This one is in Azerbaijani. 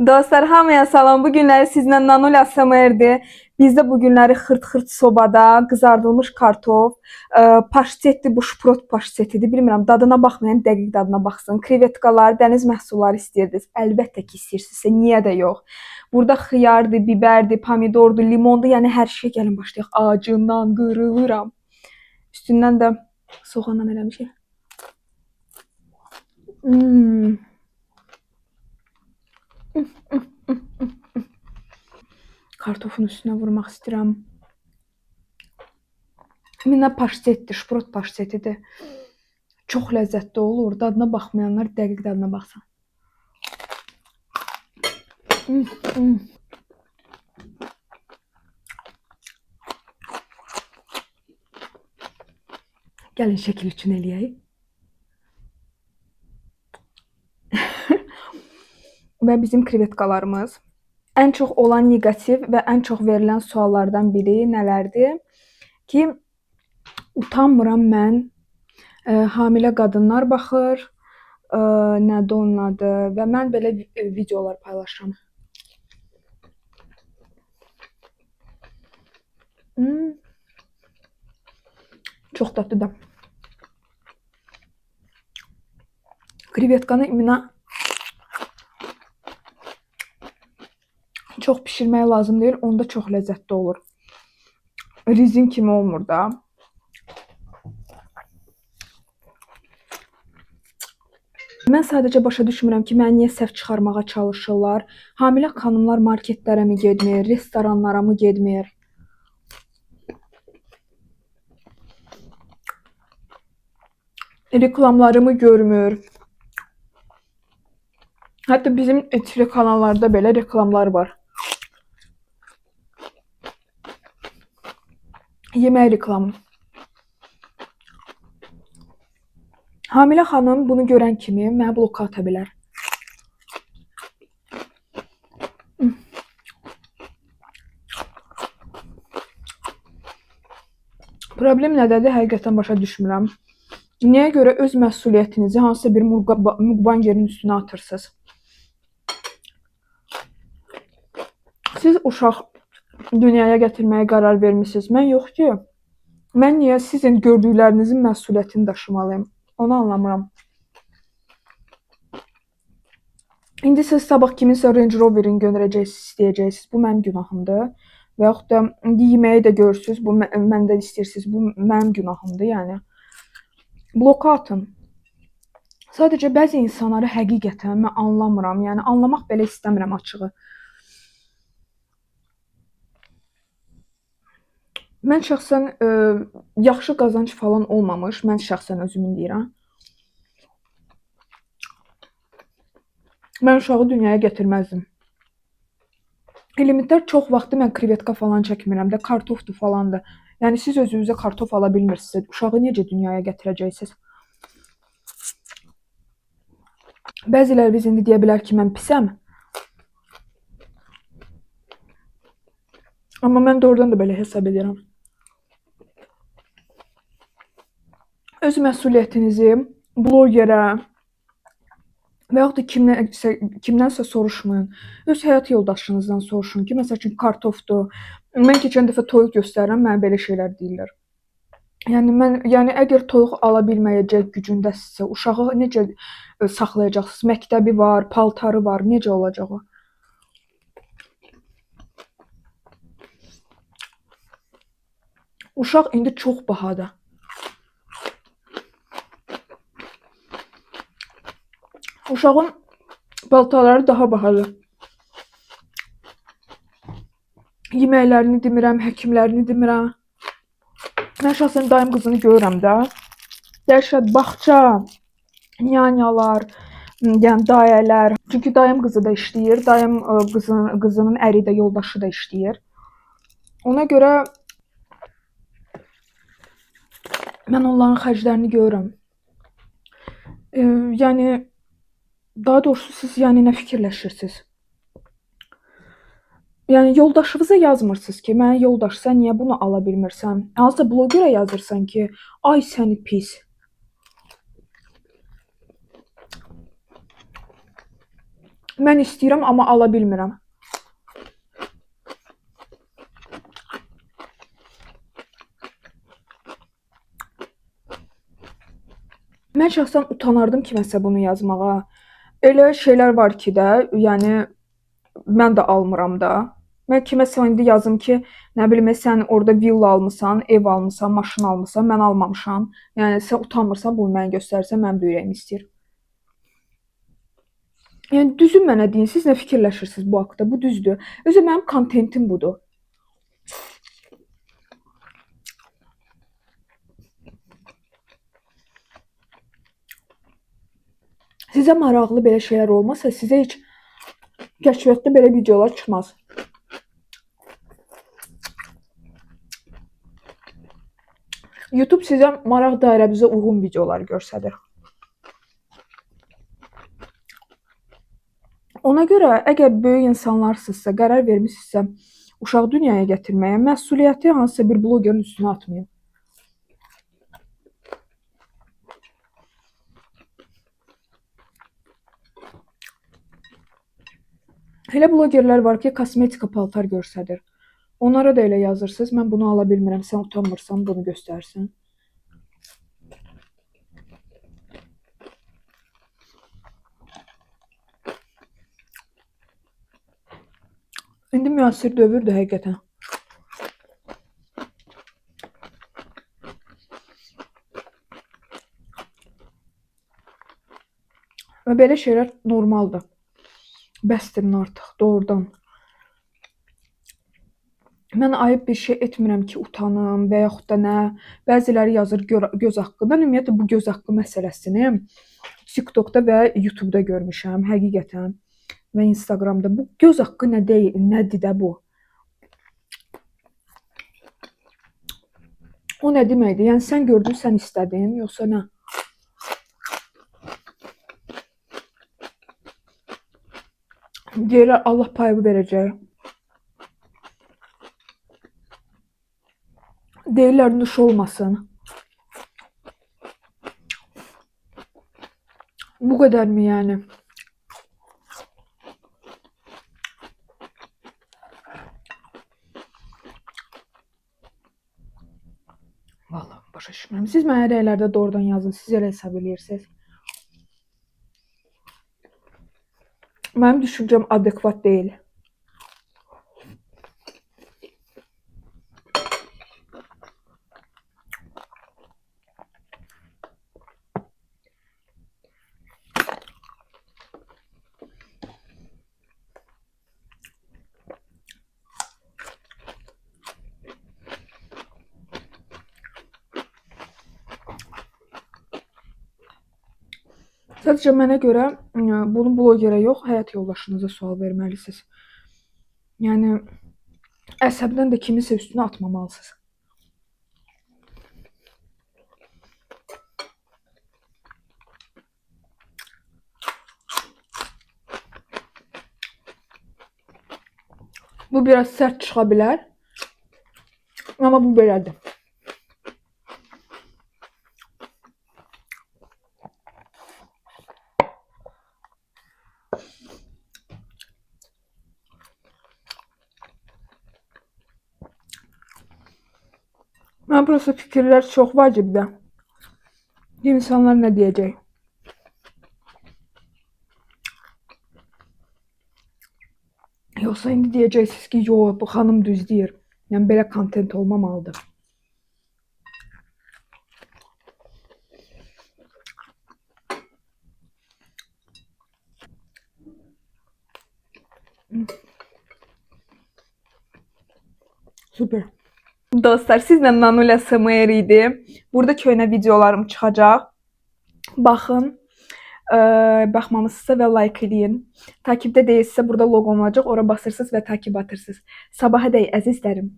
Dostlar hamıya salam. Bu günləri sizlə Nanol ASMR-dir. Bizdə bu günləri xırt-xırt sobada qızardılmış kartof, paştetdir, bu şprot paştetidir. Bilmirəm, dadına baxmayan dəqiq dadına baxsın. Krevetkalar, dəniz məhsulları istəyirdiniz. Əlbəttə ki, istəyirsinizsə, niyə də yox. Burada xiyardır, bibərdir, pomidordur, limondur, yəni hər şey. Gəlin başlayaq. Acından qırılıram. Üstündən də soğanla eləmişik. Mmm. Kartofun üstünə vurmaq istəyirəm. Minə paştetdir, şprot paştetidir. Çox ləzzətli olur. Dadına baxmayanlar dəqiq dadına baxsın. Gəlin şəkil üçün eləyək. Və bizim krevetkalarımız. Ən çox olan negativ və ən çox verilən suallardan biri nələrdir? Ki, utanmıram mən, hamilə qadınlar baxır, nədir onun adı və mən belə videolar paylaşıram. Çox dadlıdır. Krevetkanı imina çox pişirmək lazım deyil, onda çox ləzzətli olur. Rizin kimi olmur da. Mən sadəcə başa düşmürəm ki, məni niyə səhv çıxarmağa çalışırlar. Hamilə xanımlar marketlərə mi getmir, restoranlara mı getmir? Reklamlarımı görmür. Hətta bizim TV kanallarda belə reklamlar var. Yemək reklamı. Hamilə xanım bunu görən kimi mənə bloka ata bilər. Problem nədədir? Həqiqətən başa düşmürəm. Niyə görə öz məsuliyyətinizi hansısa bir mukbangerin üstünə atırsınız? Siz uşaq dünyaya gətirməyə qərar vermisiniz. Mən yox ki. Mən niyə sizin gördüklərinizin məsuliyyətini daşımalıyım? Onu anlamıram. İndi siz sabah kiminsə Range Rover'ini göndərəcəksiniz, istəyəcəksiniz. Bu mənim günahımdır. Və yaxud da indi yeməyi də görürsünüz, bu məndən istəyirsiniz. Bu mənim günahımdır, yəni. Bloka atın. Sadəcə bəzi insanları həqiqətən mən anlamıram. Yəni anlamaq belə istəmirəm açığı. Mən şəxsən yaxşı qazanc falan olmamış, mən şəxsən özümün deyirəm. Mən uşağı dünyaya gətirməzdim. Elementlər çox vaxtı mən krevetka falan çəkmirəm də, kartofdur falandır. Yəni siz özünüzə kartof ala bilmirsinizsə, uşağı necə dünyaya gətirəcəksiniz? Bəziləriniz indi deyə bilər ki, mən pisəm. Amma mən doğrudan da belə hesab edirəm. Öz məsuliyyətinizi blogerə və yaxud da kimdənsə soruşmayın. Öz həyat yoldaşınızdan soruşun ki, məsəl üçün kartofdur. Mən keçən dəfə toyuq göstərirəm, mənə belə şeylər deyirlər. Yəni əgər toyuq ala bilməyəcək gücündəsinizsə, uşağı necə saxlayacaqsınız? Məktəbi var, paltarı var, necə olacaq o? Uşaq indi çox bahadır. Uşağın paltarları daha bahadır. Yeməklərini demirəm, həkimlərini demirəm. Mən şəxsən dayım qızını görürəm də. Dəhşət bağça, nyanyalar, yəni dayələr. Çünki dayım qızı da işləyir, dayım qızının əri də, yoldaşı da işləyir. Ona görə mən onların xərclərini görürəm. Yəni daha doğrusu siz yəni nə fikirləşirsiniz? Yəni yoldaşınıza yazmırsınız ki, mənə yoldaş, sən niyə bunu ala bilmirsən? Hansısa blogerə yazırsan ki, ay səni pis. Mən istəyirəm, amma ala bilmirəm. Mən şəxsən utanardım kiməsə bunu yazmağa. Elə şeylər var ki də, yəni mən də almıram da. Mən kiməsə indi yazım ki, nə bilim, sən orada villa almısan, ev almısan, maşın almısan, mən almamışam. Yəni sən utanmırsan bunu mənə göstərirsən, mənim də ürəyim istəyir. Yəni düzü mənə deyin, siz nə fikirləşirsiniz bu haqqda? Bu düzdür. Özü mənim kontentim budur. Sizə maraqlı belə şeylər olmasa, sizə heç kəşfiyyatda belə videolar çıxmaz. YouTube sizə maraq dairənizə uyğun videolar göstərir. Ona görə əgər böyük insanlarsınızsa, qərar vermisinizsə uşaq dünyaya gətirməyə, məsuliyyəti hansısa bir bloqerin üstünə atmayın. Elə blogerlər var ki, kosmetika paltar göstərir. Onlara da elə yazırsınız, mən bunu ala bilmirəm, sən utanmırsan bunu göstərsən. İndi müasir dövrdür həqiqətən. Və belə şeylər normaldır. Bəsdirin artıq, doğrudan. Mən ayıb bir şey etmirəm ki, utanım və yaxud da nə. Bəziləri yazır göz haqqı. Mən ümumiyyətlə bu göz haqqı məsələsini TikTokda və YouTube'da görmüşəm, həqiqətən. Və Instagramda. Bu göz haqqı nə deyil, nədir də bu? O nə deməkdir? Yəni sən gördün, sən istədin, yoxsa nə? Deyirlər Allah payımı verəcək. Deyirlər nuş olmasın. Bu qədər mi yəni? Vallahi başa düşmürəm. Siz mənə rəylərdə doğrudan yazın. Siz elə hesab eləyirsiniz. Mənim düşüncəm adekvat deyil. Sadəcə mənə görə bunu blogerə yox, həyat yoldaşınıza sual verməlisiniz. Yəni əsəbdən də kiminsə üstünə atmamalısınız. Bu biraz sərt çıxa bilər. Amma bu belədir. Mən burası fikirlər çox vacibdir. İnsanlar nə deyəcək? Yoxsa indi deyəcəksiniz ki, yox, bu xanım düz deyir. Yəni belə kontent olmamalıdır. Super. Dostlar, sizlə Nanula SMR idi. Burada köhnə videolarım çıxacaq. Baxın. Baxmamısınızsa və like eləyin. Takibdə deyilsə burada loqom olacaq. Ora basırsınız və takib atırsınız. Sabaha dək əzizlərim.